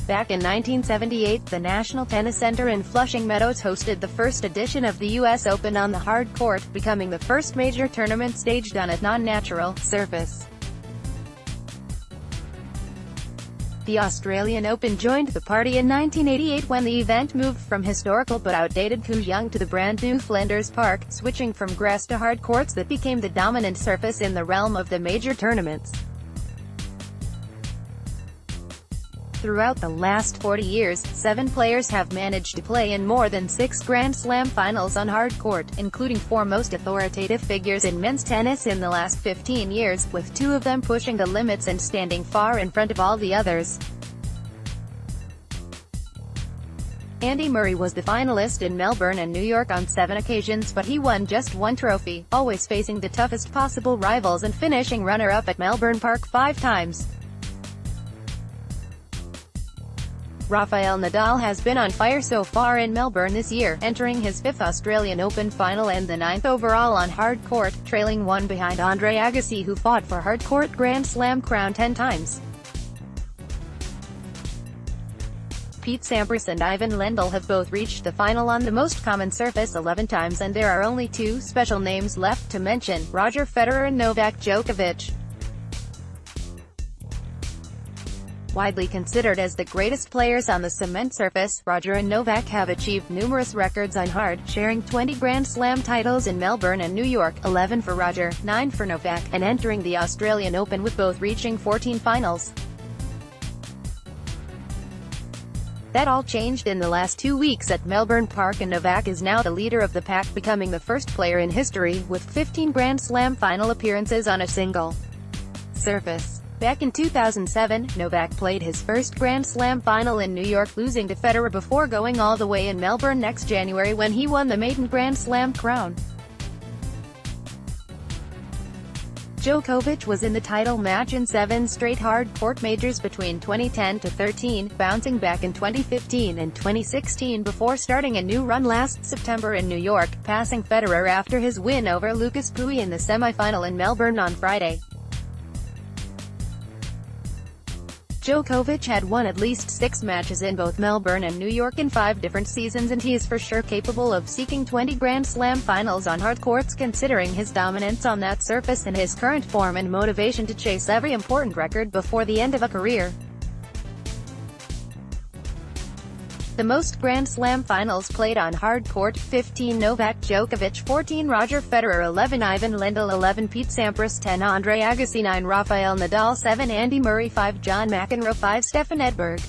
Back in 1978, the National Tennis Center in Flushing Meadows hosted the first edition of the U.S. Open on the hard court, becoming the first major tournament staged on a non-natural surface. The Australian Open joined the party in 1988 when the event moved from historical but outdated Kooyong to the brand-new Flinders Park, switching from grass to hard courts that became the dominant surface in the realm of the major tournaments. Throughout the last 40 years, 7 players have managed to play in more than 6 Grand Slam finals on hard court, including 4 most authoritative figures in men's tennis in the last 15 years, with 2 of them pushing the limits and standing far in front of all the others. Andy Murray was the finalist in Melbourne and New York on 7 occasions, but he won just 1 trophy, always facing the toughest possible rivals and finishing runner-up at Melbourne Park 5 times. Rafael Nadal has been on fire so far in Melbourne this year, entering his 5th Australian Open final and the 9th overall on hard court, trailing 1 behind Andre Agassi, who fought for hard court Grand Slam crown 10 times. Pete Sampras and Ivan Lendl have both reached the final on the most common surface 11 times, and there are only 2 special names left to mention: Roger Federer and Novak Djokovic. Widely considered as the greatest players on the cement surface, Roger and Novak have achieved numerous records on hard, sharing 20 Grand Slam titles in Melbourne and New York, 11 for Roger, 9 for Novak, and entering the Australian Open with both reaching 14 finals. That all changed in the last 2 weeks at Melbourne Park, and Novak is now the leader of the pack, becoming the first player in history with 15 Grand Slam final appearances on a single surface. Back in 2007, Novak played his first Grand Slam final in New York, losing to Federer before going all the way in Melbourne next January when he won the maiden Grand Slam crown. Djokovic was in the title match in 7 straight hard-court majors between 2010 to 13, bouncing back in 2015 and 2016 before starting a new run last September in New York, passing Federer after his win over Lucas Pouille in the semi-final in Melbourne on Friday. Djokovic had won at least 6 matches in both Melbourne and New York in 5 different seasons, and he is for sure capable of seeking 20 Grand Slam finals on hard courts, considering his dominance on that surface and his current form and motivation to chase every important record before the end of a career. The most Grand Slam finals played on hard court: 15 Novak Djokovic, 14 Roger Federer, 11 Ivan Lendl, 11 Pete Sampras, 10 Andre Agassi, 9 Rafael Nadal, 7 Andy Murray, 5 John McEnroe, 5 Stefan Edberg.